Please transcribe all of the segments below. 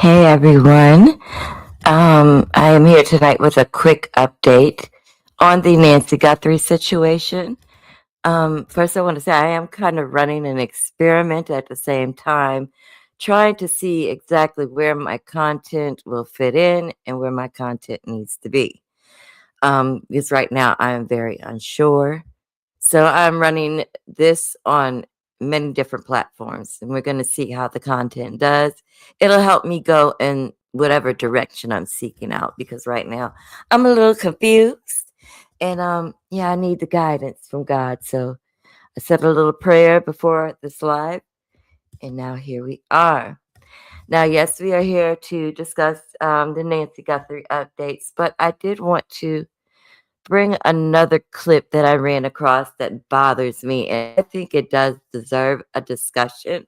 Hey everyone. I am here tonight with a quick update on the Nancy Guthrie situation. First, I want to say I am kind of running an experiment at the same time, trying to see exactly where my content will fit in and where my content needs to be. Because right now I am very unsure. So I'm running this on many different platforms, and we're going to see how the content does. It'll help me go in whatever direction I'm seeking out because right now I'm a little confused. And yeah, I need the guidance from God. So I said a little prayer before this live, and now here we are. Now, yes, we are here to discuss the Nancy Guthrie updates, but I did want to bring another clip that I ran across that bothers me, and I think it does deserve a discussion.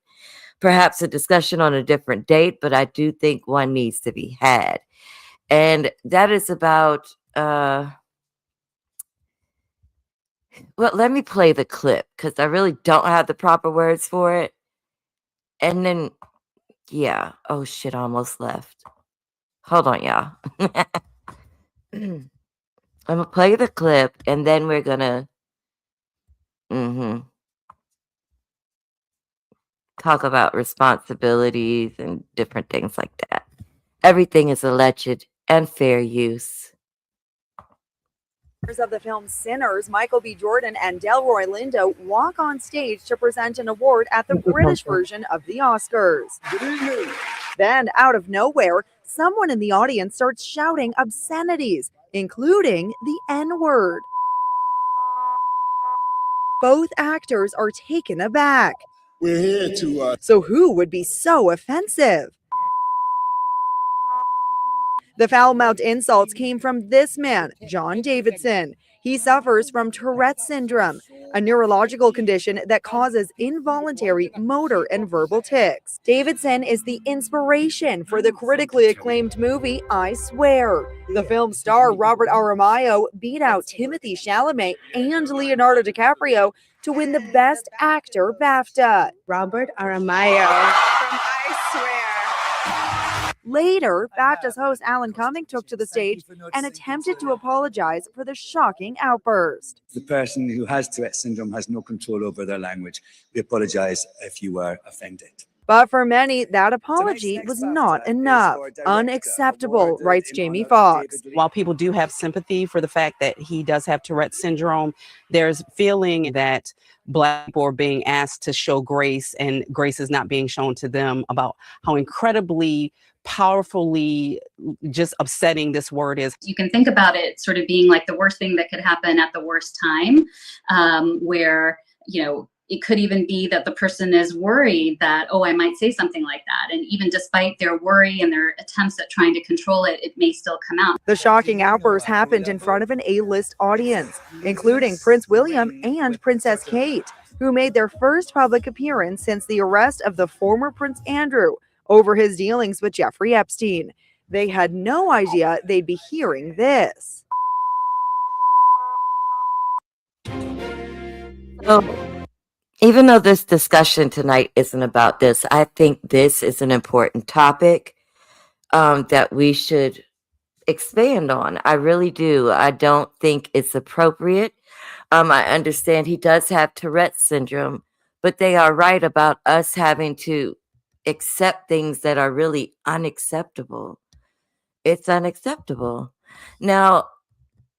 Perhaps a discussion on a different date, but I do think one needs to be had. And that is about well, let me play the clip because I really don't have the proper words for it. And then yeah. Oh shit, I almost left. Hold on, y'all. I'm gonna play the clip and then we're gonna talk about responsibilities and different things like that. Everything is alleged and fair use. Of the film Sinners, Michael B. Jordan and Delroy Lindo walk on stage to present an award at the British version of the Oscars. Then, out of nowhere, someone in the audience starts shouting obscenities, including the N-word. Both actors are taken aback. We're here to... So who would be so offensive? The foul-mouthed insults came from this man, John Davidson. He suffers from Tourette's syndrome, a neurological condition that causes involuntary motor and verbal tics. Davidson is the inspiration for the critically acclaimed movie I Swear. The film star Robert Aramayo beat out Timothée Chalamet and Leonardo DiCaprio to win the Best Actor BAFTA. Robert Aramayo from I Swear. Later, BAFTA's host Alan Cumming took to the stage and attempted to apologize for the shocking outburst. The person who has Tourette's syndrome has no control over their language. We apologize if you were offended. But for many, that apology was not enough. Unacceptable, writes Jamie Foxx. While people do have sympathy for the fact that he does have Tourette's syndrome, there's feeling that Black people are being asked to show grace and grace is not being shown to them about how incredibly powerfully just upsetting this word is. You can think about it sort of being like the worst thing that could happen at the worst time, where, you know, it could even be that the person is worried that, oh, I might say something like that. And even despite their worry and their attempts at trying to control it, it may still come out. The shocking outburst happened in front of an A-list audience, including Prince William and Princess Kate, who made their first public appearance since the arrest of the former Prince Andrew over his dealings with Jeffrey Epstein. They had no idea they'd be hearing this. So, even though this discussion tonight isn't about this, I think this is an important topic that we should expand on. I really do. I don't think it's appropriate. I understand he does have Tourette's syndrome, but they are right about us having to accept things that are really unacceptable. It's unacceptable. Now,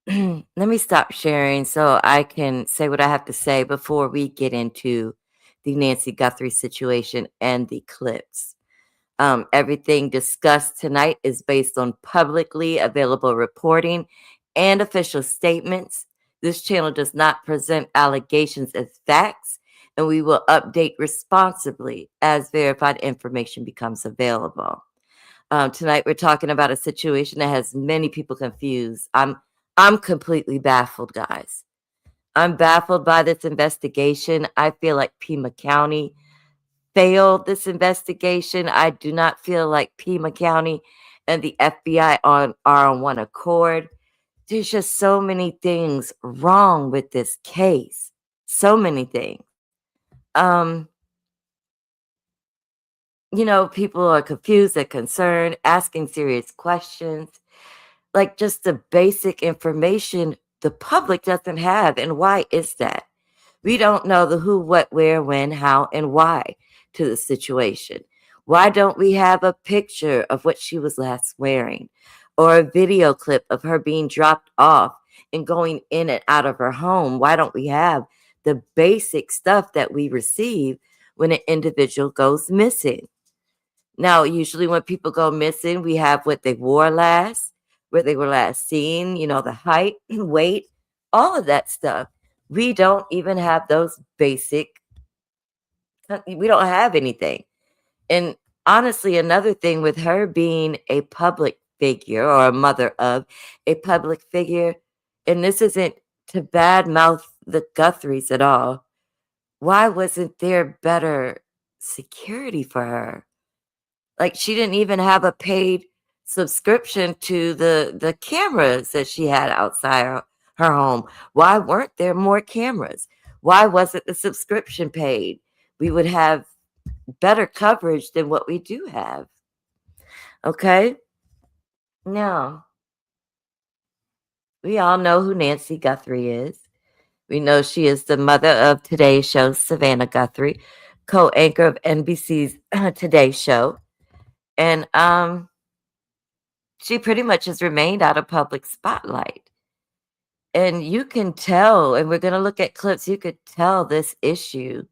let me stop sharing so I can say what I have to say before we get into the Nancy Guthrie situation and the clips. Everything discussed tonight is based on publicly available reporting and official statements. This channel does not present allegations as facts, and we will update responsibly as verified information becomes available. Tonight, we're talking about a situation that has many people confused. I'm completely baffled, guys. I'm baffled by this investigation. I feel like Pima County failed this investigation. I do not feel like Pima County and the FBI are on one accord. There's just so many things wrong with this case. So many things. people are confused and concerned, asking serious questions, like just the basic information the public doesn't have. And why is that? We don't know the who, what, where, when, how, and why to the situation. Why don't we have a picture of what she was last wearing or a video clip of her being dropped off and going in and out of her home? Why don't we have the basic stuff that we receive when an individual goes missing? Now, usually when people go missing, we have what they wore last, where they were last seen, the height and weight, all of that stuff. We don't even have those basic, we don't have anything. And honestly, another thing with her being a public figure or a mother of a public figure, and this isn't to badmouth the Guthries at all, why wasn't there better security for her? Like, she didn't even have a paid subscription to the cameras that she had outside her home. Why weren't there more cameras? Why wasn't the subscription paid? We would have better coverage than what we do have. Okay? Now, we all know who Nancy Guthrie is. We know she is the mother of today's show, Savannah Guthrie, co-anchor of NBC's Today Show. And she pretty much has remained out of public spotlight. And you can tell, and we're going to look at clips, you could tell this issue,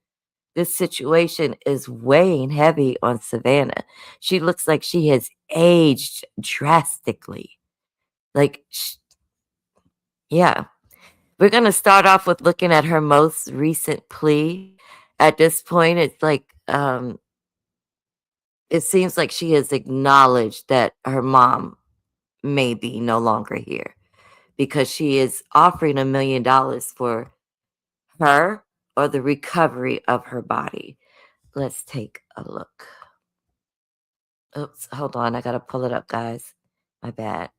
this situation is weighing heavy on Savannah. She looks like she has aged drastically. Yeah. We're going to start off with looking at her most recent plea. At this point, it's like, it seems like she has acknowledged that her mom may be no longer here, because she is offering $1 million for her or the recovery of her body. Let's take a look. Oops, hold on. I got to pull it up, guys. My bad.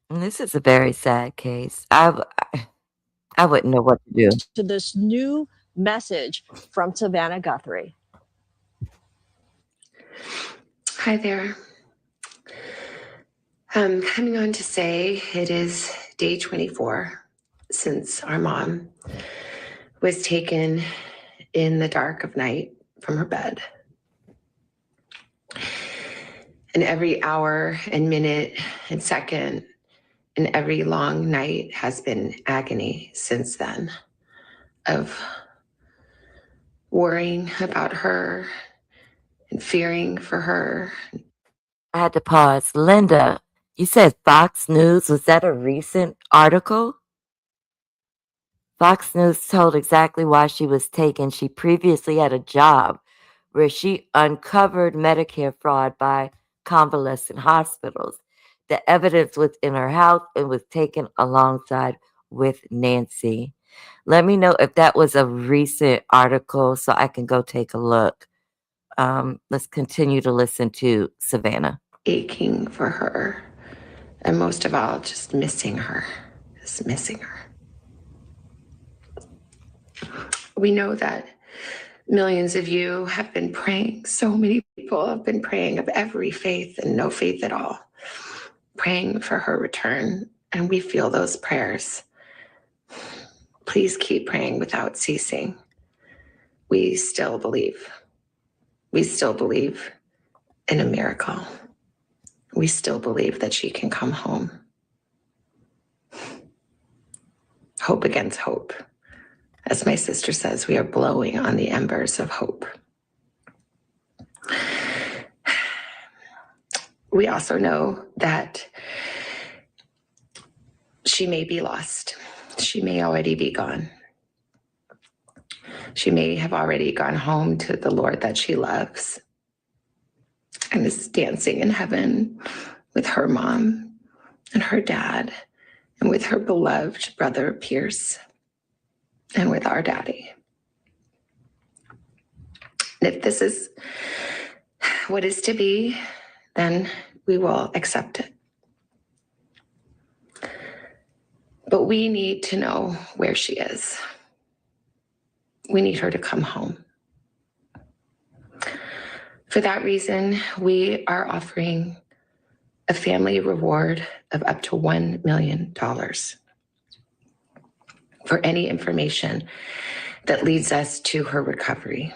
And this is a very sad case. I wouldn't know what to do. To this new message from Savannah Guthrie. Hi there. I'm coming on to say it is day 24 since our mom was taken in the dark of night from her bed. And every hour and minute and second and every long night has been agony since then, of worrying about her and fearing for her. I had to pause. Linda, you said Fox News. Was that a recent article? Fox News told exactly why she was taken. She previously had a job where she uncovered Medicare fraud by convalescent hospitals. The evidence was in her house and was taken alongside with Nancy. Let me know if that was a recent article so I can go take a look. Let's continue to listen to Savannah. Aching for her, and most of all, just missing her. Just missing her. We know that millions of you have been praying. So many people have been praying of every faith and no faith at all, praying for her return. And we feel those prayers. Please keep praying without ceasing. We still believe. We still believe in a miracle. We still believe that she can come home. Hope against hope. As my sister says, we are blowing on the embers of hope. We also know that she may be lost. She may already be gone. She may have already gone home to the Lord that she loves and is dancing in heaven with her mom and her dad and with her beloved brother Pierce and with our daddy. And if this is what is to be, then we will accept it. But we need to know where she is. We need her to come home. For that reason, we are offering a family reward of up to $1 million for any information that leads us to her recovery.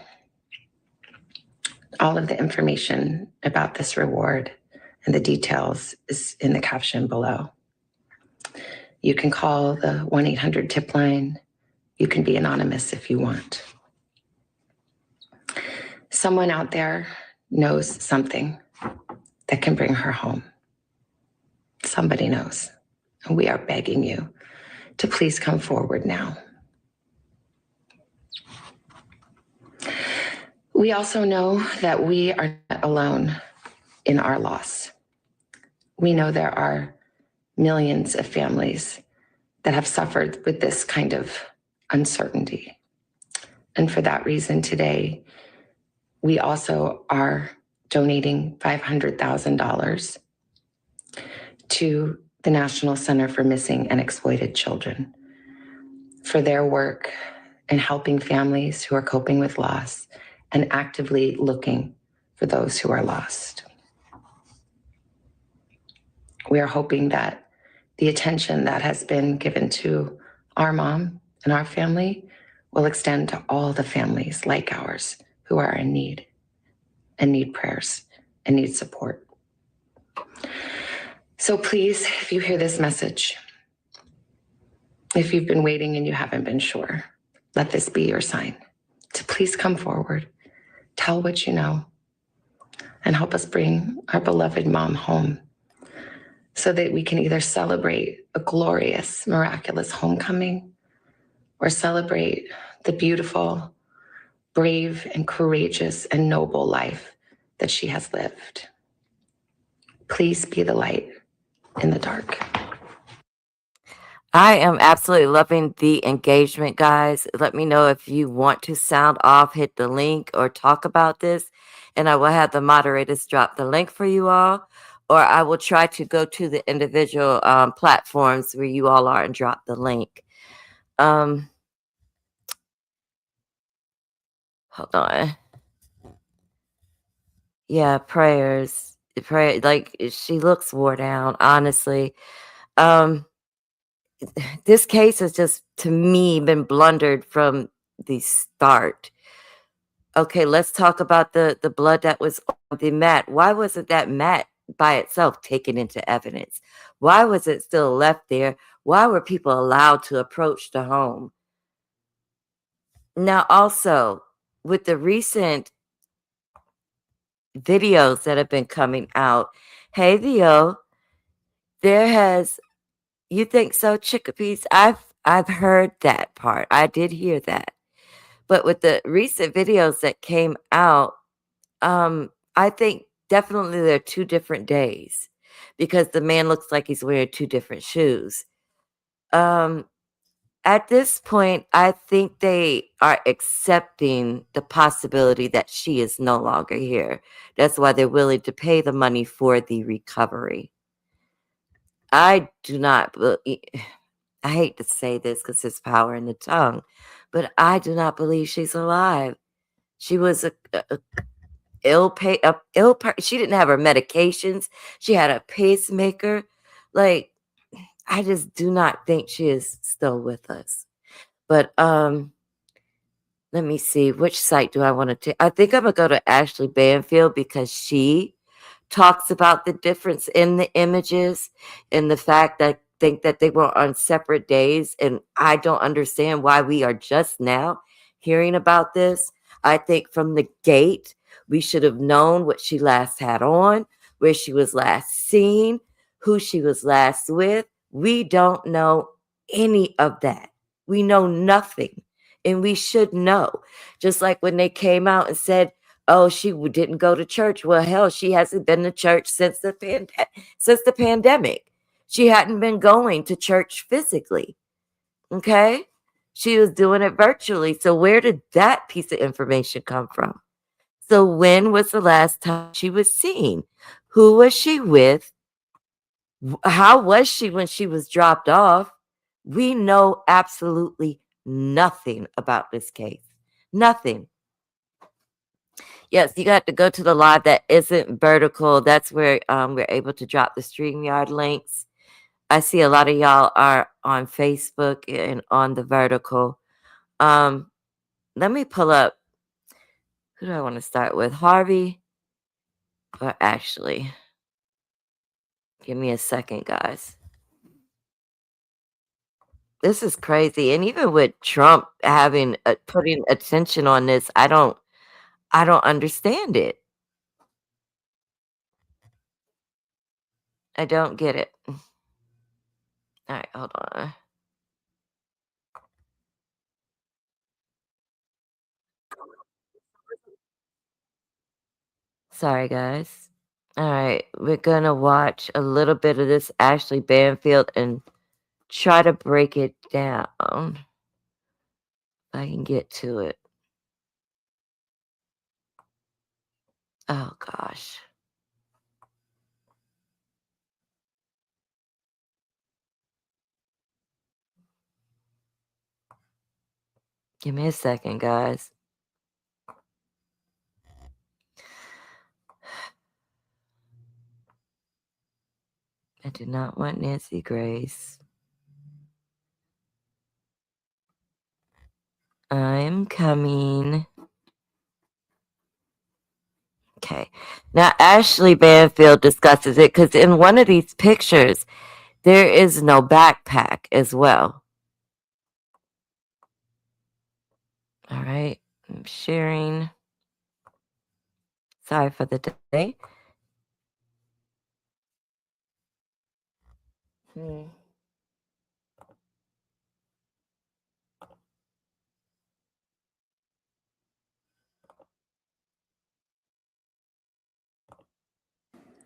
All of the information about this reward and the details is in the caption below. You can call the 1-800-TIP line. You can be anonymous if you want. Someone out there knows something that can bring her home. Somebody knows. And we are begging you to please come forward now. We also know that we are not alone in our loss. We know there are millions of families that have suffered with this kind of uncertainty. And for that reason today, we also are donating $500,000 to the National Center for Missing and Exploited Children for their work in helping families who are coping with loss and actively looking for those who are lost. We are hoping that the attention that has been given to our mom and our family will extend to all the families like ours who are in need and need prayers and need support. So please, if you hear this message, if you've been waiting and you haven't been sure, let this be your sign to please come forward, tell what you know, and help us bring our beloved mom home so that we can either celebrate a glorious, miraculous homecoming or celebrate the beautiful, brave, and courageous and noble life that she has lived. Please be the light in the dark. I am absolutely loving the engagement, guys. Let me know if you want to sound off, hit the link, or talk about this, and I will have the moderators drop the link for you all, or I will try to go to the individual platforms where you all are and drop the link. Hold on. Yeah, prayers. Prayer, like she looks wore down, honestly. This case has just, to me, been blundered from the start. Okay, let's talk about the blood that was on the mat. Why wasn't that mat by itself taken into evidence? Why was it still left there? Why were people allowed to approach the home? Now, also, with the recent videos that have been coming out, hey, Theo, there has, you think so, chickpeas? I've heard that part. I did hear that. But with the recent videos that came out, I think definitely they're 2 different days because the man looks like he's wearing 2 different shoes. At this point, I think they are accepting the possibility that she is no longer here. That's why they're willing to pay the money for the recovery. I do not believe, I hate to say this because there's power in the tongue, but I do not believe she's alive. She was a she didn't have her medications. She had a pacemaker. Like, I just do not think she is still with us. But let me see, which site do I want to take? I think I'm gonna go to Ashley Banfield because she talks about the difference in the images and the fact that I think that they were on separate days, and I don't understand why we are just now hearing about this. I think from the gate, we should have known what she last had on, where she was last seen, who she was last with. We don't know any of that. We know nothing, and we should know. Just like when they came out and said, oh, she didn't go to church. Well, hell, she hasn't been to church since the pandemic. She hadn't been going to church physically. Okay? She was doing it virtually. So where did that piece of information come from? So when was the last time she was seen? Who was she with? How was she when she was dropped off? We know absolutely nothing about this case. Nothing. Yes, you got to go to the live that isn't vertical. That's where we're able to drop the StreamYard links. I see a lot of y'all are on Facebook and on the vertical. Let me pull up. Who do I want to start with? Harvey or Ashley? Give me a second, guys. This is crazy. And even with Trump having putting attention on this, I don't understand it. I don't get it. All right, hold on. Sorry, guys. All right, we're gonna watch a little bit of this Ashley Banfield and try to break it down. If I can get to it. Oh gosh. Give me a second, guys. I do not want Nancy Grace. I'm coming. Okay. Now, Ashley Banfield discusses it because in one of these pictures, there is no backpack as well. All right. I'm sharing. Sorry for the delay.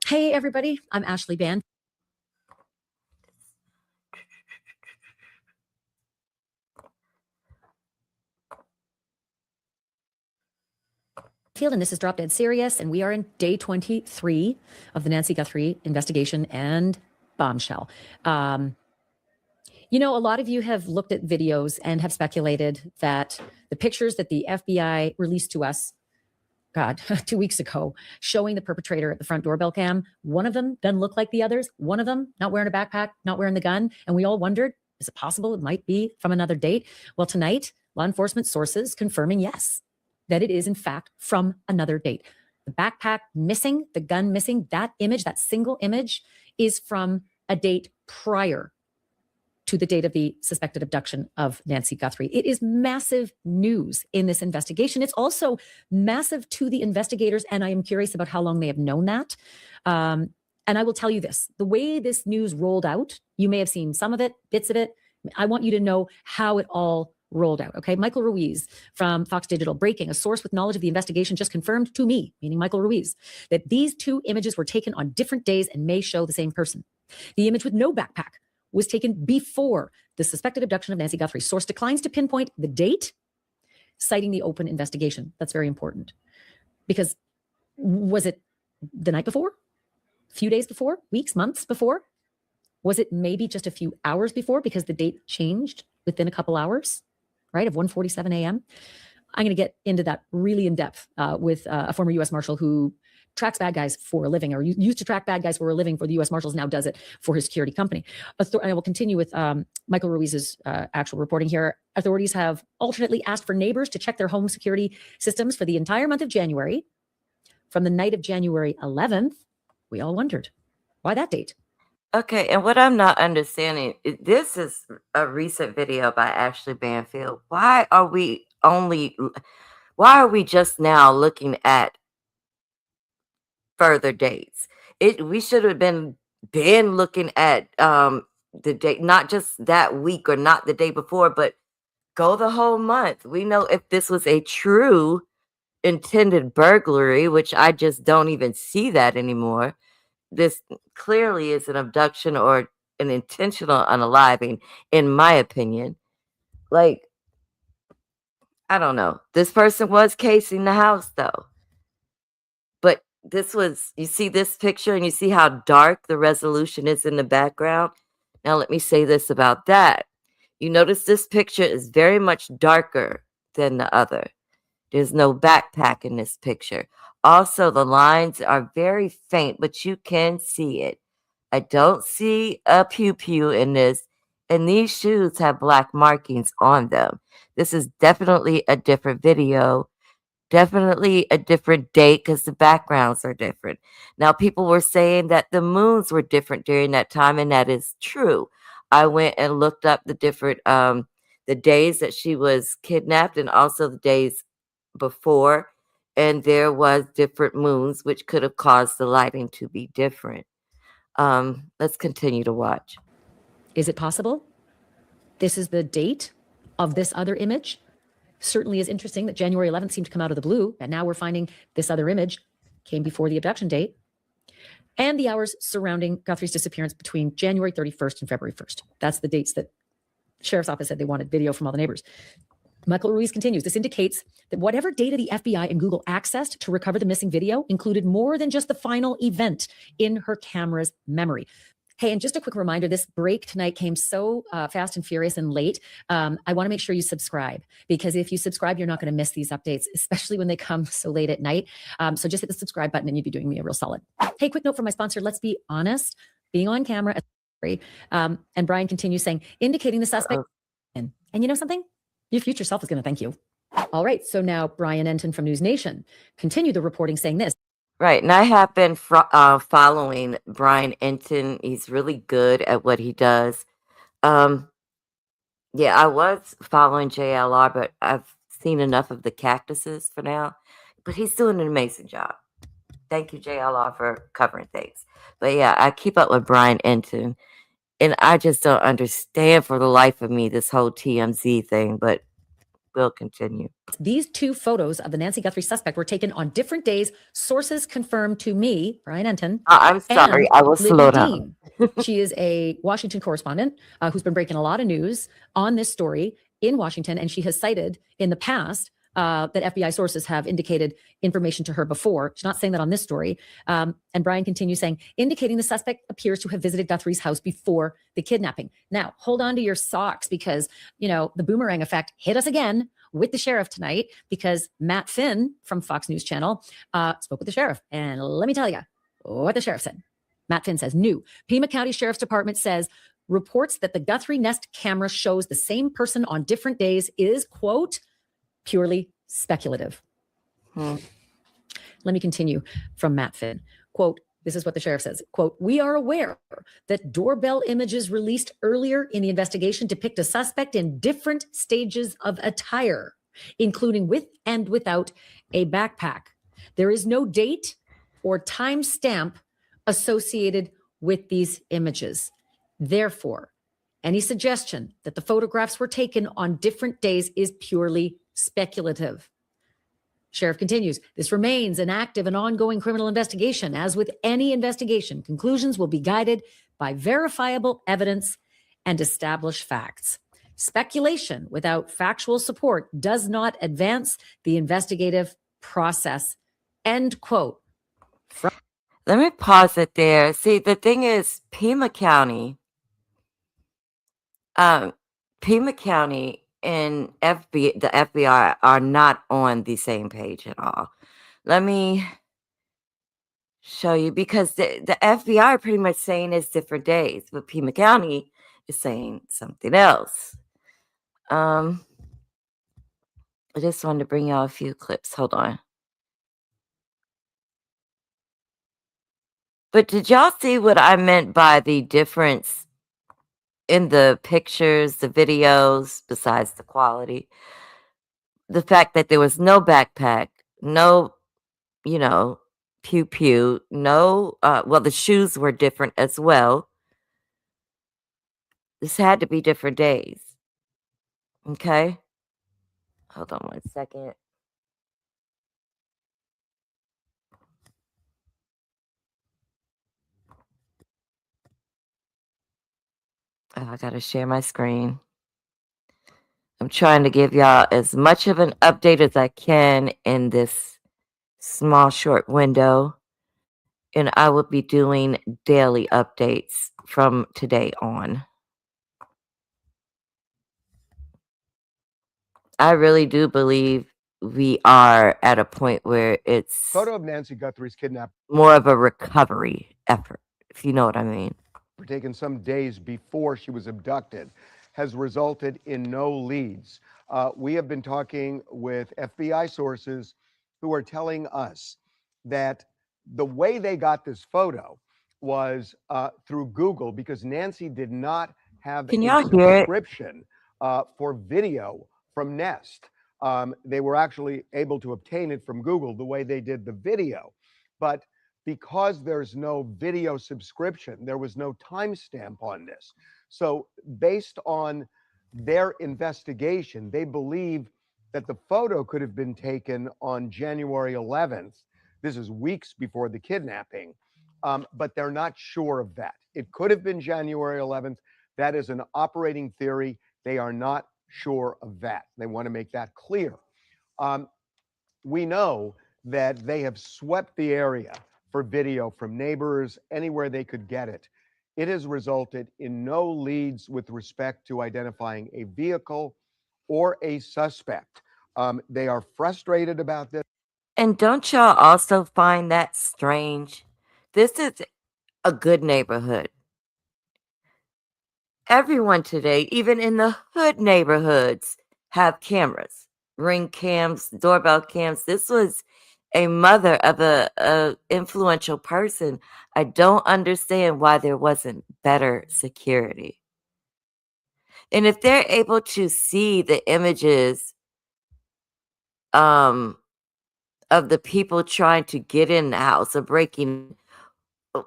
Hey, everybody. I'm Ashley Banfield, and this is Drop Dead Serious, and we are in day 23 of the Nancy Guthrie investigation and bombshell. You know, a lot of you have looked at videos and have speculated that the pictures that the FBI released to us, God, 2 weeks ago, showing the perpetrator at the front doorbell cam, one of them doesn't look like the others. One of them not wearing a backpack, not wearing the gun. And we all wondered, is it possible it might be from another date? Well, tonight, law enforcement sources confirming yes, that it is in fact from another date. The backpack missing, the gun missing, that image, that single image is from a date prior to the date of the suspected abduction of Nancy Guthrie. It is massive news in this investigation. It's also massive to the investigators, and I am curious about how long they have known that. And I will tell you this, the way this news rolled out, you may have seen some of it, bits of it. I want you to know how it all rolled out, okay? Michael Ruiz from Fox Digital, breaking, a source with knowledge of the investigation just confirmed to me, meaning Michael Ruiz, that these two images were taken on different days and may show the same person. The image with no backpack was taken before the suspected abduction of Nancy Guthrie. Source declines to pinpoint the date, citing the open investigation. That's very important. Because was it the night before? A few days before? Weeks, months before? Was it maybe just a few hours before because the date changed within a couple hours, right, of 1:47 a.m.? I'm going to get into that really in depth with a former U.S. Marshal who tracks bad guys for a living, or used to track bad guys for a living for the U.S. Marshals, now does it for his security company. I will continue with Michael Ruiz's actual reporting here. Authorities have alternately asked for neighbors to check their home security systems for the entire month of January. From the night of January 11th, we all wondered, why that date? Okay, and what I'm not understanding, this is a recent video by Ashley Banfield. Why are we just now looking at further dates? We should have been looking at the date, not just that week or not the day before, but go the whole month. We know if this was a true intended burglary, which I just don't even see that anymore. This clearly is an abduction or an intentional unaliving, in my opinion. Like, I don't know. This person was casing the house, though. But this was, you see this picture and you see how dark the resolution is in the background. Now, let me say this about that. You notice this picture is very much darker than the other. There's no backpack in this picture. Also, the lines are very faint, but you can see it. I don't see a pew-pew in this, and these shoes have black markings on them. This is definitely a different video, definitely a different date because the backgrounds are different. Now, people were saying that the moons were different during that time, and that is true. I went and looked up the days that she was kidnapped and also the days before, and there was different moons, which could have caused the lighting to be different. Let's continue to watch. Is it possible this is the date of this other image? Certainly is interesting that January 11th seemed to come out of the blue, and now we're finding this other image came before the abduction date, and the hours surrounding Guthrie's disappearance between January 31st and February 1st. That's the dates that the sheriff's office said they wanted video from all the neighbors. Michael Ruiz continues, this indicates that whatever data the FBI and Google accessed to recover the missing video included more than just the final event in her camera's memory. Hey, and just a quick reminder, this break tonight came so fast and furious and late. I want to make sure you subscribe, because if you subscribe, you're not going to miss these updates, especially when they come so late at night. So just hit the subscribe button and you'd be doing me a real solid. Hey, quick note from my sponsor. Let's be honest. Being on camera. And Brian continues saying, indicating the suspect. And you know something? Your future self is going to thank you. All right. So now Brian Enton from News Nation continued the reporting saying this. Right. And I have been following Brian Enton. He's really good at what he does. Yeah, I was following JLR, but I've seen enough of the cactuses for now. But he's doing an amazing job. Thank you, JLR, for covering things. But yeah, I keep up with Brian Enton. And I just don't understand for the life of me this whole TMZ thing, but we'll continue. These two photos of the Nancy Guthrie suspect were taken on different days. Sources confirmed to me, Brian Enton. I'm sorry, I will slow down. She is a Washington correspondent who's been breaking a lot of news on this story in Washington, and she has cited in the past that FBI sources have indicated information to her before. She's not saying that on this story. And Brian continues saying, indicating the suspect appears to have visited Guthrie's house before the kidnapping. Now, hold on to your socks, because, you know, the boomerang effect hit us again with the sheriff tonight, because Matt Finn from Fox News Channel spoke with the sheriff. And let me tell you what the sheriff said. Matt Finn says, new Pima County Sheriff's Department says reports that the Guthrie Nest camera shows the same person on different days is, quote, purely speculative. Let me continue from Matt Finn. Quote, this is what the sheriff says. Quote, we are aware that doorbell images released earlier in the investigation depict a suspect in different stages of attire, including with and without a backpack. There is no date or time stamp associated with these images. Therefore, any suggestion that the photographs were taken on different days is purely speculative. Sheriff continues, this remains an active and ongoing criminal investigation. As with any investigation, conclusions will be guided by verifiable evidence and established facts. Speculation without factual support does not advance the investigative process. End quote. Let me pause it there. See, the thing is, Pima County and the FBI are not on the same page at all. Let me show you, because the FBI are pretty much saying it's different days, but Pima County is saying something else. I just wanted to bring y'all a few clips. Hold on. But did y'all see what I meant by the difference in the pictures, the videos, besides the quality? The fact that there was no backpack, no, pew-pew, no, well, the shoes were different as well. This had to be different days. Okay? Hold on 1 second. Oh, I gotta share my screen. I'm trying to give y'all as much of an update as I can in this small, short window. And I will be doing daily updates from today on. I really do believe we are at a point where it's Photo of Nancy Guthrie's kidnapped more of a recovery effort, if you know what I mean. taken some days before she was abducted has resulted in no leads. We have been talking with FBI sources who are telling us that the way they got this photo was through Google, because Nancy did not have Can a y'all hear it? subscription for video from Nest. They were actually able to obtain it from Google the way they did the video. But because there's no video subscription, there was no timestamp on this. So based on their investigation, they believe that the photo could have been taken on January 11th. This is weeks before the kidnapping, but they're not sure of that. It could have been January 11th. That is an operating theory. They are not sure of that. They want to make that clear. We know that they have swept the area for video from neighbors, anywhere they could get it. It has resulted in no leads with respect to identifying a vehicle or a suspect. They are frustrated about this. And don't y'all also find that strange? This is a good neighborhood. Everyone today, even in the hood neighborhoods, have cameras, ring cams, doorbell cams. This was a mother of a influential person. I don't understand why there wasn't better security. And if they're able to see the images of the people trying to get in the house or breaking,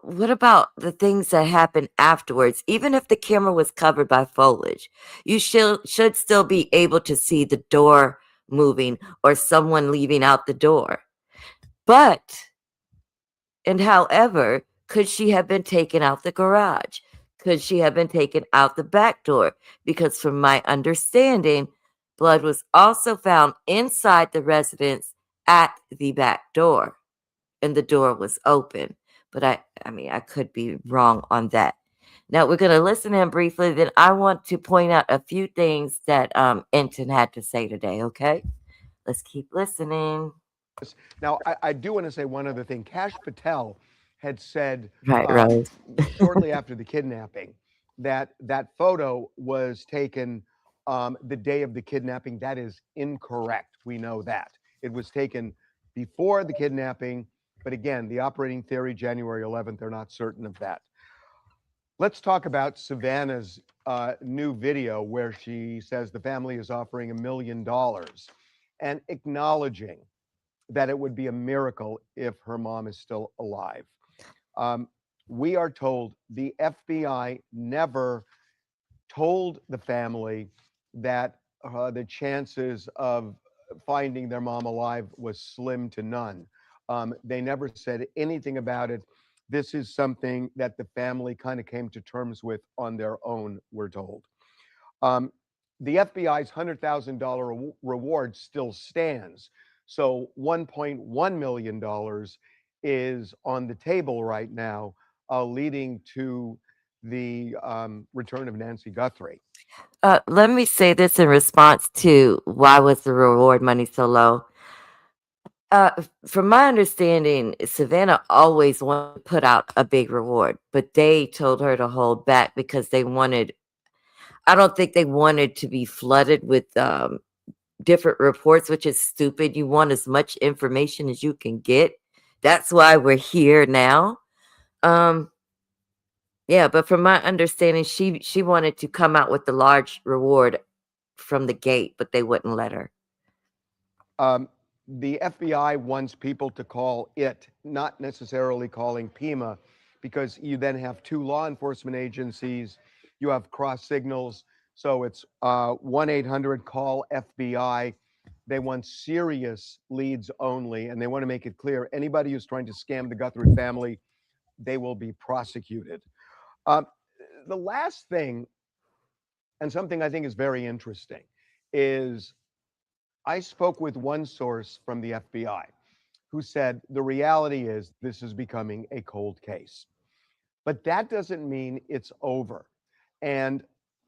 what about the things that happen afterwards? Even if the camera was covered by foliage, you should still be able to see the door moving or someone leaving out the door. However, could she have been taken out the garage? Could she have been taken out the back door? Because from my understanding, blood was also found inside the residence at the back door, and the door was open. But I mean, I could be wrong on that. Now we're going to listen in briefly. Then I want to point out a few things that Enton had to say today. Okay, let's keep listening. Now, I do want to say one other thing. Kash Patel had said Right, Rose. shortly after the kidnapping that that photo was taken the day of the kidnapping. That is incorrect. We know that. It was taken before the kidnapping. But again, the operating theory, January 11th, they're not certain of that. Let's talk about Savannah's new video where she says the family is offering $1 million and acknowledging that it would be a miracle if her mom is still alive. We are told the FBI never told the family that the chances of finding their mom alive was slim to none. They never said anything about it. This is something that the family kind of came to terms with on their own, we're told. The FBI's $100,000 reward still stands. So $1.1 million is on the table right now, leading to the return of Nancy Guthrie. Let me say this in response to why was the reward money so low? From my understanding, Savannah always wanted to put out a big reward, but they told her to hold back because they wanted, I don't think they wanted to be flooded with different reports, which is stupid. You want as much information as you can get. That's why we're here now. Yeah, but from my understanding, she wanted to come out with the large reward from the gate, but they wouldn't let her. The FBI wants people to call it, not necessarily calling Pima, because you then have two law enforcement agencies, you have cross signals. So it's 1-800-CALL-FBI. They want serious leads only, and they want to make it clear anybody who's trying to scam the Guthrie family, they will be prosecuted. The last thing, and something I think is very interesting, is I spoke with one source from the FBI who said the reality is this is becoming a cold case. But that doesn't mean it's over. And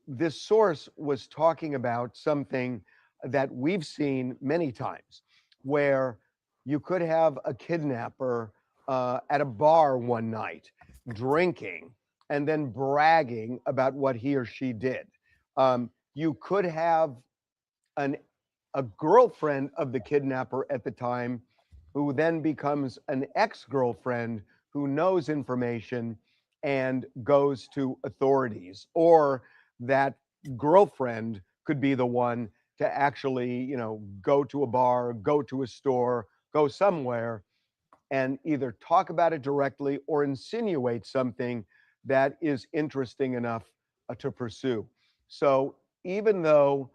this source was talking about something that we've seen many times, where you could have a kidnapper at a bar one night drinking and then bragging about what he or she did. You could have a girlfriend of the kidnapper at the time who then becomes an ex-girlfriend who knows information and goes to authorities, or that girlfriend could be the one to actually, go to a bar, go to a store, go somewhere and either talk about it directly or insinuate something that is interesting enough to pursue. So even though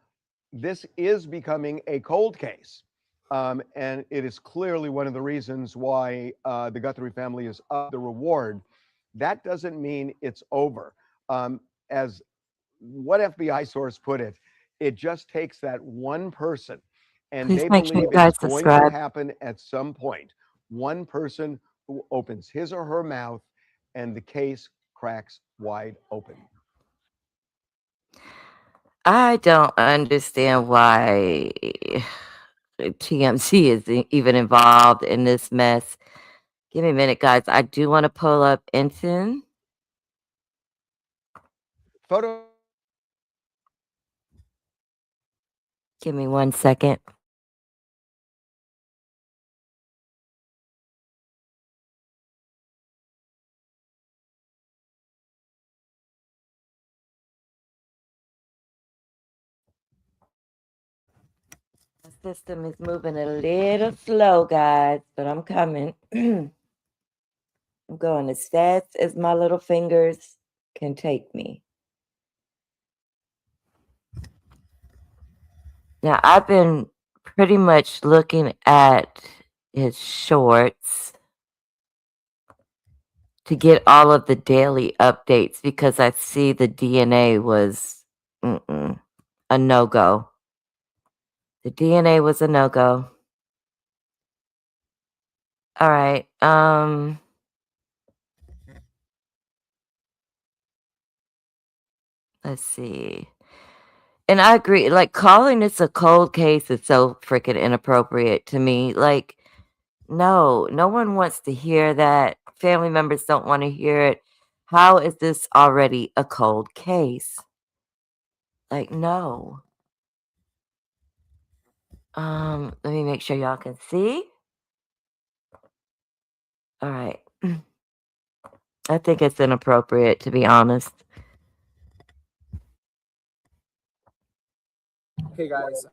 this is becoming a cold case, and it is clearly one of the reasons why the Guthrie family is up the reward, that doesn't mean it's over. As what FBI source put it, it just takes that one person, and Please they make sure you believe it is guys going to subscribe. happen at some point. One person who opens his or her mouth, and the case cracks wide open. I don't understand why TMZ is even involved in this mess. Give me a minute, guys. I do want to pull up Ensign. Photo. Give me 1 second. The system is moving a little slow, guys, but I'm coming. I'm going as fast as my little fingers can take me. Now, I've been pretty much looking at his shorts to get all of the daily updates because I see the DNA was a no-go. The DNA was a no-go. All right. Let's see. And I agree, like, calling this a cold case is so freaking inappropriate to me. Like, no one wants to hear that. Family members don't want to hear it. How is this already a cold case? Like, no. Let me make sure y'all can see. All right. I think it's inappropriate, to be honest. Hey guys,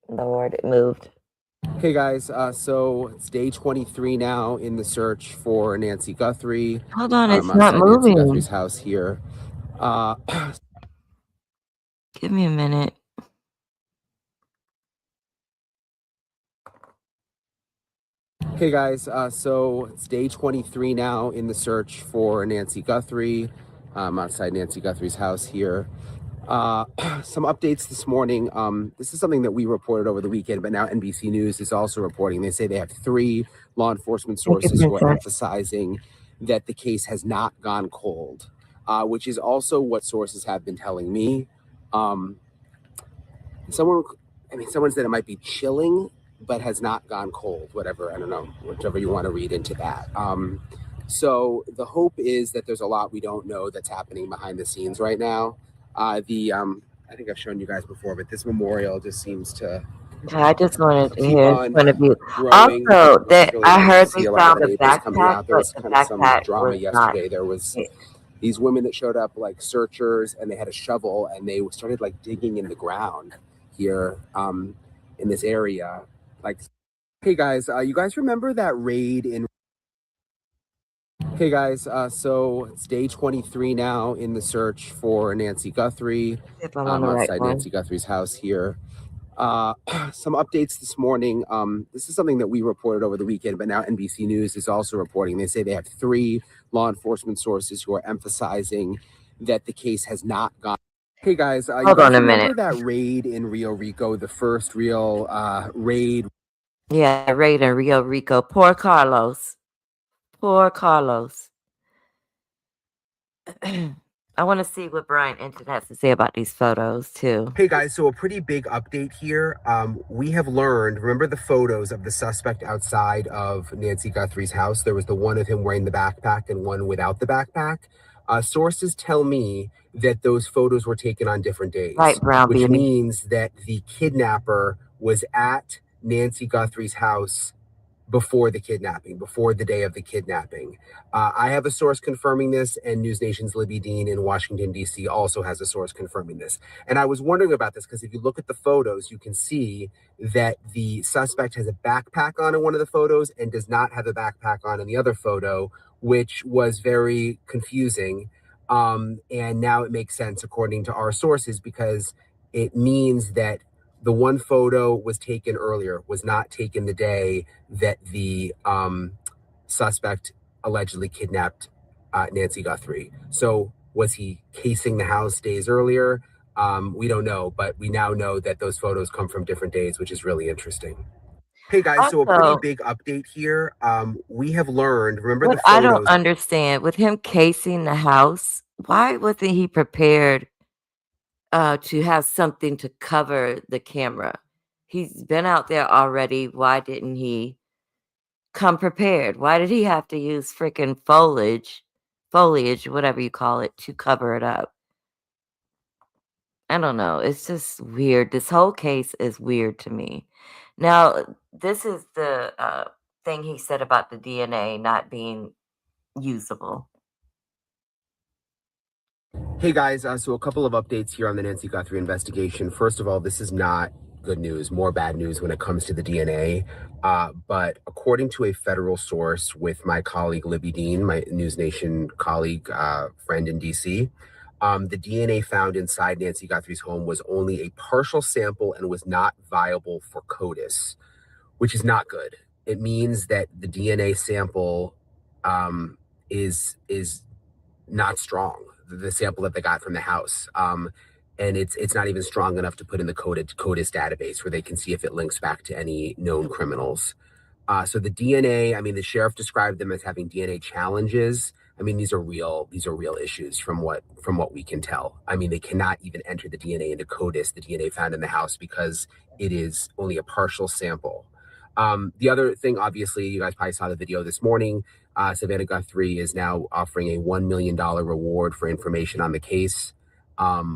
Lord, it moved. Hey guys, so it's day 23 now in the search for Nancy Guthrie. Hold on, it's not Outside Nancy moving. Guthrie's house here. Give me a minute. Hey guys, so it's day 23 now in the search for Nancy Guthrie. Outside Nancy Guthrie's house here. Some updates this morning. This is something that we reported over the weekend, but now NBC News is also reporting. They say they have 3 law enforcement sources who are emphasizing that the case has not gone cold, which is also what sources have been telling me. Someone said it might be chilling, but has not gone cold. Whatever, I don't know, whichever you want to read into that. So the hope is that there's a lot we don't know that's happening behind the scenes right now. I think I've shown you guys before, but this memorial just seems to I just wanted to keep hear his on point of view. growing. Also, Which that is really I nice heard to they see a lot of found the a neighbors coming backpack, out. There but was the kind of some backpack drama was not. yesterday. There was these women that showed up like searchers, and they had a shovel, and they started like digging in the ground here in this area. Like, hey guys, you guys remember that raid in? Hey guys, so it's day 23 now in the search for Nancy Guthrie. If I'm on the right Outside one. Nancy Guthrie's house here. Some updates this morning. This is something that we reported over the weekend, but now NBC News is also reporting. They say they have 3 law enforcement sources who are emphasizing that the case has not gone. Hey guys, you Hold guys on a remember minute. that raid in Rio Rico, the first real raid? Yeah, raid in Rio Rico. Poor Carlos. Poor Carlos. I want to see what Brian Enton has to say about these photos too. Hey guys, so a pretty big update here. We have learned, remember the photos of the suspect outside of Nancy Guthrie's house? There was the one of him wearing the backpack and one without the backpack. Sources tell me that those photos were taken on different days, Right, Brown which Beauty. means that the kidnapper was at Nancy Guthrie's house before the kidnapping, before the day of the kidnapping. I have a source confirming this, and News Nation's Libby Dean in Washington, D.C. also has a source confirming this. And I was wondering about this because if you look at the photos, you can see that the suspect has a backpack on in one of the photos and does not have a backpack on in the other photo, which was very confusing. And now it makes sense according to our sources because it means that the one photo was taken earlier, was not taken the day that the suspect allegedly kidnapped Nancy Guthrie. So was he casing the house days earlier? We don't know, but we now know that those photos come from different days, which is really interesting. Hey guys, so a pretty Also, big update here. We have learned, remember what the I don't photos? understand with him casing the house, why wasn't he prepared to have something to cover the camera? He's been out there already. Why didn't he come prepared? Why did he have to use freaking foliage, whatever you call it, to cover it up? I don't know. It's just weird. This whole case is weird to me. Now, this is the thing he said about the DNA not being usable. Hey guys, so a couple of updates here on the Nancy Guthrie investigation. First of all, this is not good news, more bad news when it comes to the DNA. But according to a federal source with my colleague Libby Dean, my News Nation colleague, friend in DC, the DNA found inside Nancy Guthrie's home was only a partial sample and was not viable for CODIS, which is not good. It means that the DNA sample is not strong, the sample that they got from the house. And it's not even strong enough to put in the CODIS database where they can see if it links back to any known criminals. So the DNA, I mean, the sheriff described them as having DNA challenges. I mean, these are real issues from what we can tell. I mean, they cannot even enter the DNA into CODIS, the DNA found in the house, because it is only a partial sample. The other thing, obviously, you guys probably saw the video this morning. Savannah Guthrie is now offering a $1 million reward for information on the case,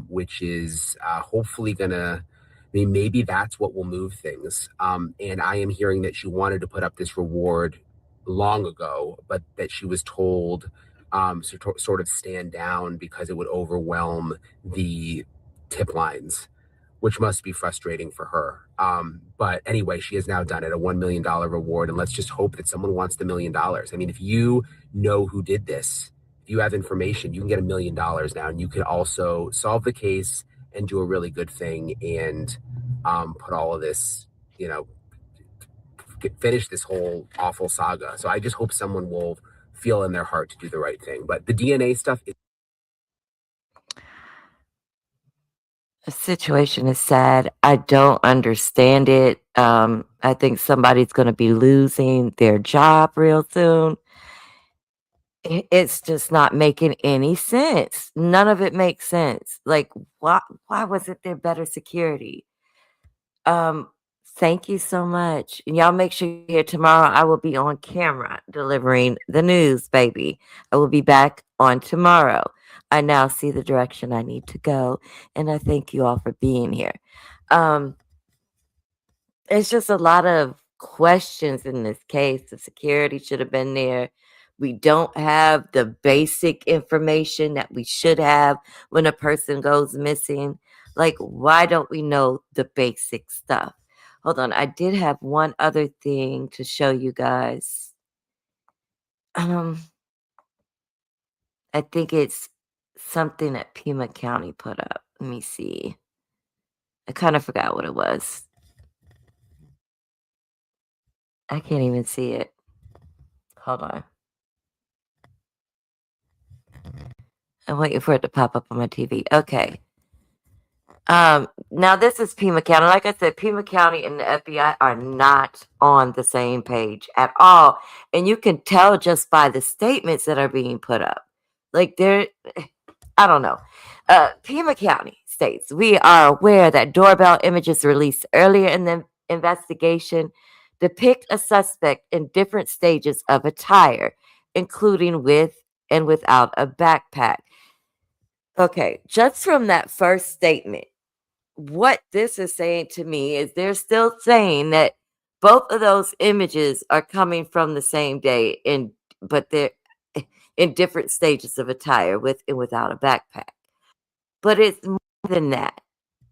which is hopefully gonna, I mean, maybe that's what will move things. And I am hearing that she wanted to put up this reward long ago, but that she was told sort of stand down because it would overwhelm the tip lines, which must be frustrating for her. But anyway, she has now done it, a $1 million reward. And let's just hope that someone wants the $1 million. I mean, if you know who did this, if you have information, you can get $1 million now. And you can also solve the case and do a really good thing and put all of this, you know, finish this whole awful saga. So I just hope someone will feel in their heart to do the right thing. But the DNA stuff is— The situation is sad. I don't understand it. I think somebody's going to be losing their job real soon. It's just not making any sense. None of it makes sense. Like, why wasn't there better security? Thank you so much. And y'all make sure you're here tomorrow. I will be on camera delivering the news, baby. I will be back on tomorrow. I now see the direction I need to go, and I thank you all for being here. It's just a lot of questions in this case. The security should have been there. We don't have the basic information that we should have when a person goes missing. Like, why don't we know the basic stuff? Hold on. I did have one other thing to show you guys. I think it's something that Pima County put up. Let me see. I kind of forgot what it was. I can't even see it. Hold on. I'm waiting for it to pop up on my TV. Okay. Now this is Pima County. Like I said, Pima County and the FBI are not on the same page at all. And you can tell just by the statements that are being put up. Like I don't know. Pima County states, we are aware that doorbell images released earlier in the investigation depict a suspect in different stages of attire, including with and without a backpack. Okay, just from that first statement, what this is saying to me is they're still saying that both of those images are coming from the same day, but they're in different stages of attire with and without a backpack. But it's more than that.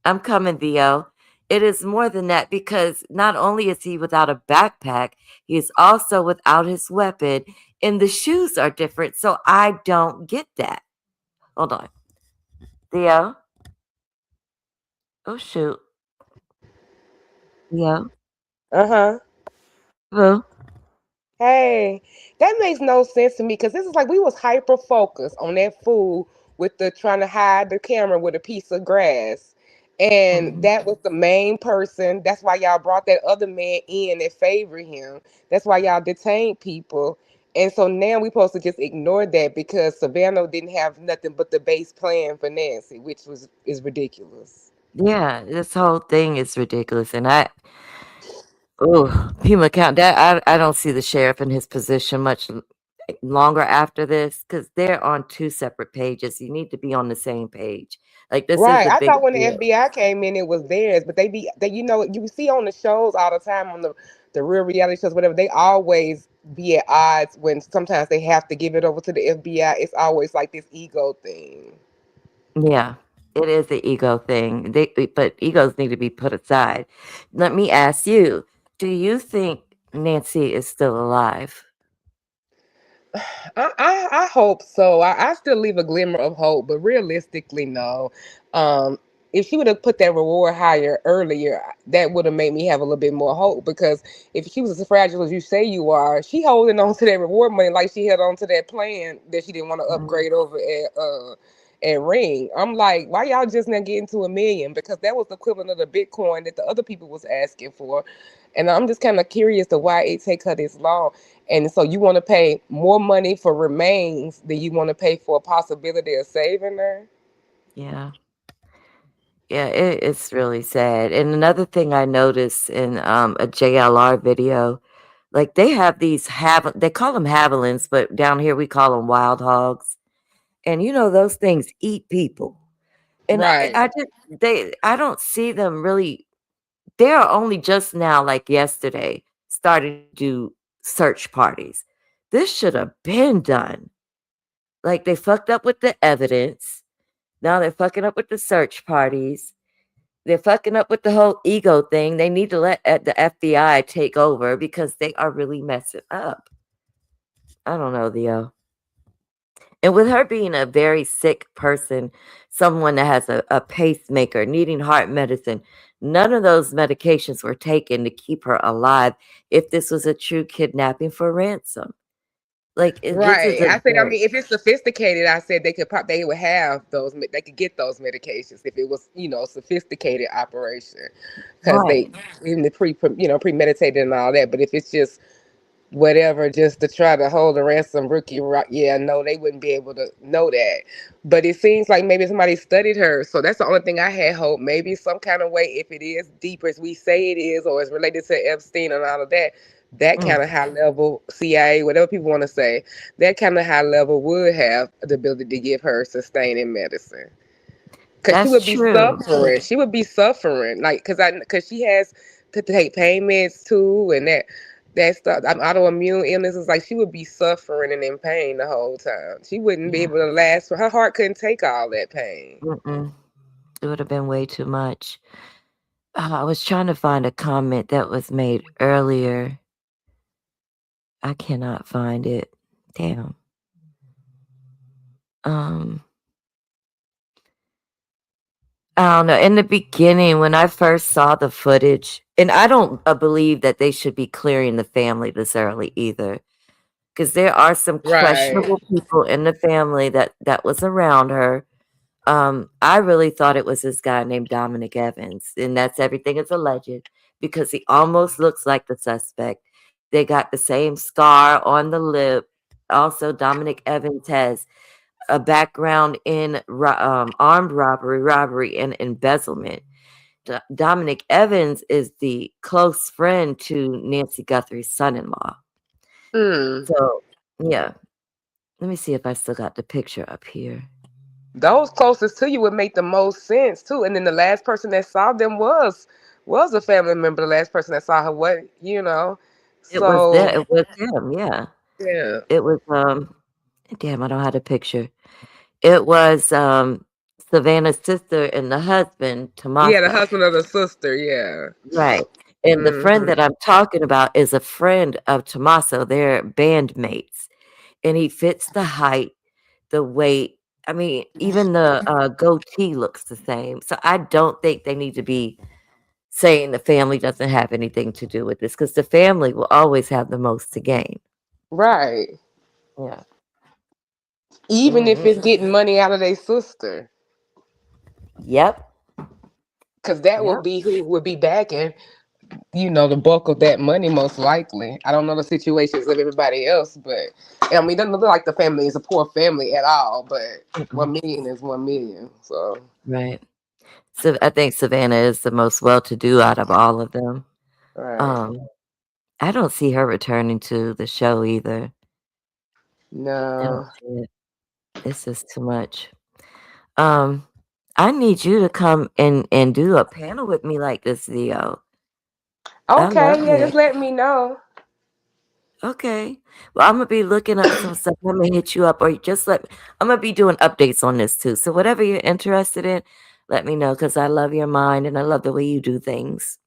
I'm coming, Theo. It is more than that because not only is he without a backpack, he is also without his weapon, and the shoes are different. So I don't get that. Hold on. Theo? Oh, shoot. Theo? Uh-huh. Hello? Hey, that makes no sense to me because this is like we was hyper focused on that fool with the trying to hide the camera with a piece of grass. And Mhm. that was the main person. That's why y'all brought that other man in that favored him. That's why y'all detained people. And so now we supposed to just ignore that because Savannah didn't have nothing but the base plan for Nancy, which is ridiculous. Yeah, this whole thing is ridiculous, and Pima Count, that I don't see the sheriff in his position much longer after this because they're on two separate pages. You need to be on the same page. Like this is Right. a I big thought when the deal. FBI came in, it was theirs, but they you see on the shows all the time on the real reality shows, whatever. They always be at odds when sometimes they have to give it over to the FBI. It's always like this ego thing. Yeah, it is the ego thing. But egos need to be put aside. Let me ask you: do you think Nancy is still alive? I hope so. I still leave a glimmer of hope, but realistically, no. Um, if she would have put that reward higher earlier, that would have made me have a little bit more hope. Because if she was as fragile as you say you are, she holding on to that reward money like she held on to that plan that she didn't want to Mm, upgrade over at Ring. I'm like, why y'all just not getting to 1 million? Because that was the equivalent of the Bitcoin that the other people was asking for. And I'm just kind of curious to why it take her this long. And so you want to pay more money for remains than you want to pay for a possibility of saving her? yeah. Yeah, it's really sad. And another thing I noticed in a JLR video, like they have these they call them javelins, but down here we call them wild hogs. And you know those things eat people. And Right. I don't see them really. They are only just now, like yesterday, starting to do search parties. This should have been done. Like they fucked up with the evidence. Now they're fucking up with the search parties. They're fucking up with the whole ego thing. They need to let the FBI take over because they are really messing up. I don't know, Theo. And with her being a very sick person, someone that has a pacemaker, needing heart medicine, none of those medications were taken to keep her alive if this was a true kidnapping for ransom. Like, this is Right. a I said, I very, mean, if it's sophisticated, I said they would have those, they could get those medications if it was, sophisticated operation, because right. they even the premeditated and all that. But if it's just whatever just to try to hold a ransom rookie, right? Yeah, no, they wouldn't be able to know that. But it seems like maybe somebody studied her, so that's the only thing I had hope. Maybe some kind of way, if it is deeper as we say it is, or it's related to Epstein and all of that, that Mm, kind of high level CIA, whatever people want to say, that kind of high level would have the ability to give her sustaining medicine. Cause she that's would be true. suffering. She would be suffering, like, cause she has to take payments too, and that stuff. Autoimmune illnesses, like she would be suffering and in pain the whole time. She wouldn't be Yeah. able to last. Her heart couldn't take all that pain. Mm-mm. It would have been way too much. I was trying to find a comment that was made earlier. I cannot find it. Damn. Um, I don't know. In the beginning, when I first saw the footage, and I don't believe that they should be clearing the family this early either, because there are some Right. questionable people in the family that was around her. I really thought it was this guy named Dominic Evans, and that's everything is alleged because he almost looks like the suspect. They got the same scar on the lip. Also, Dominic Evans has a background in armed robbery, and embezzlement. Dominic Evans is the close friend to Nancy Guthrie's son-in-law. So, yeah. Let me see if I still got the picture up here. Those closest to you would make the most sense too. And then the last person that saw them was a family member. The last person that saw her, what you know. It was So It was him. Yeah. yeah, It was damn, I don't have the picture. It was Savannah's sister and the husband, yeah, the Tommaso. husband of the sister, yeah. Right. And the friend Mhm. that I'm talking about is a friend of Tommaso. They're bandmates. And he fits the height, the weight. I mean, even the goatee looks the same. So I don't think they need to be saying the family doesn't have anything to do with this, because the family will always have the most to gain. Right. Yeah. Even if it's getting money out of their sister. Yep. Because that Yep. would be who would be backing, the bulk of that money, most likely. I don't know the situations of everybody else, but I mean, it doesn't look like the family is a poor family at all, but 1 million is 1 million. So Right. So I think Savannah is the most well-to-do out of all of them. right. I don't see her returning to the show either. I No. don't see it. This is too much. I need you to come and do a panel with me like this, Theo. I love Okay, yeah, it. just let me know. Okay. Well, I'm gonna be looking up some stuff. I'm gonna hit you up, or just I'm gonna be doing updates on this too. So whatever you're interested in, let me know, because I love your mind and I love the way you do things.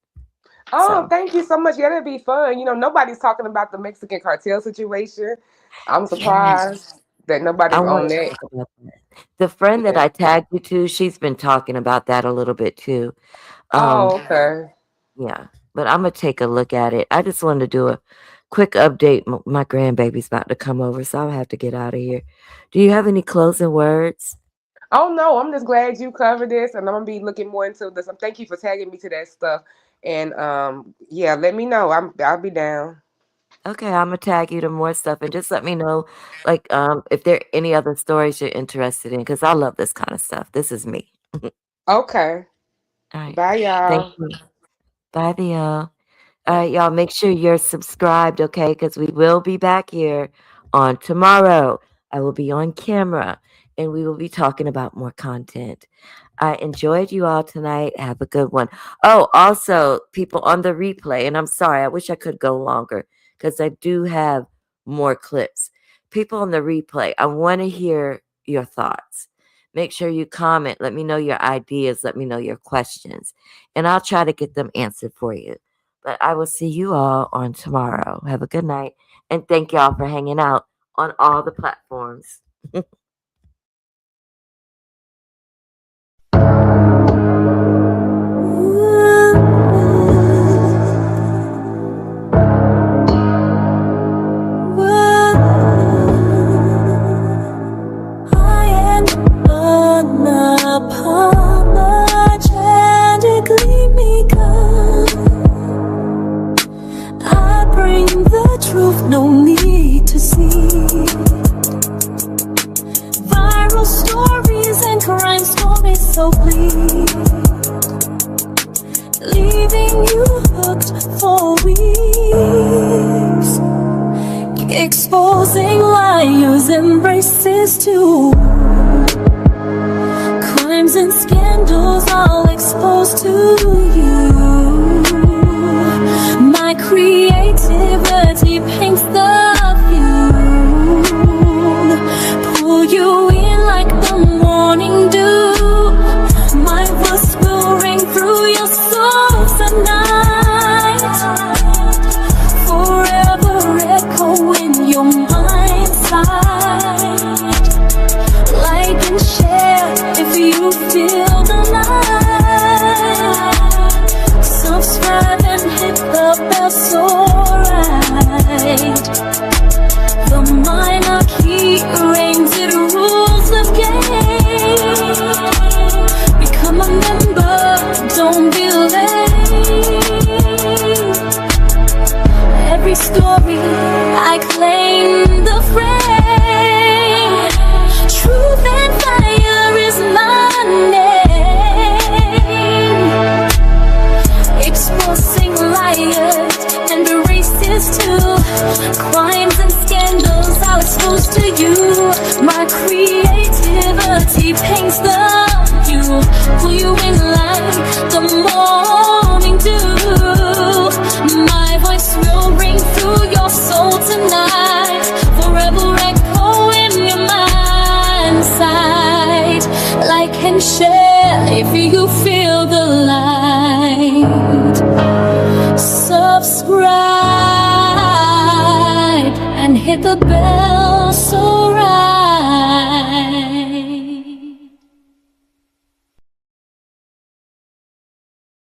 Oh, So thank you so much. Yeah, that'd be fun. Nobody's talking about the Mexican cartel situation. I'm yes, surprised that I nobody's on want to that. talk about that. The friend that Yeah. I tagged you to, she's been talking about that a little bit too. Oh, okay. Yeah, but I'm gonna take a look at it. I just wanted to do a quick update. My grandbaby's about to come over, so I'll have to get out of here. Do you have any closing words? Oh no, I'm just glad you covered this, and I'm gonna be looking more into this. Thank you for tagging me to that stuff. And yeah, let me know. I'll be down. Okay, I'm gonna tag you to more stuff, and just let me know, like, if there are any other stories you're interested in, because I love this kind of stuff. This is me. Okay. All right. Bye, Thank y'all. you. Bye, Theo. All right, y'all, make sure you're subscribed, okay? Because we will be back here on tomorrow. I will be on camera, and we will be talking about more content. I enjoyed you all tonight. Have a good one. Oh, also, people on the replay, and I'm sorry, I wish I could go longer, because I do have more clips. People on the replay, I want to hear your thoughts. Make sure you comment. Let me know your ideas. Let me know your questions, and I'll try to get them answered for you. But I will see you all on tomorrow. Have a good night. And thank y'all for hanging out on all the platforms. I am unapologetically meager. I bring the truth, no need to see. Viral stories and crime stories so bleak, leaving you hooked for weeks. Exposing liars and racists too. Crimes and scandals all exposed to you. My creativity paints the view. Pull you in like the morning dew. My voice will ring through your soul tonight, forever echo in your mind's sight. Like and share if you feel the light. Subscribe and hit the bell so right. The monarchy reigns, it rules the game. Become a member, don't be late. Every story I claim the frame. Truth used to. Crimes and scandals are exposed to you. My creativity paints the view. Pull you in like the morning dew. My voice will ring through your soul tonight, forever echo in your mind's sight. Like and share if you feel the light. Subscribe and hit the bell so right.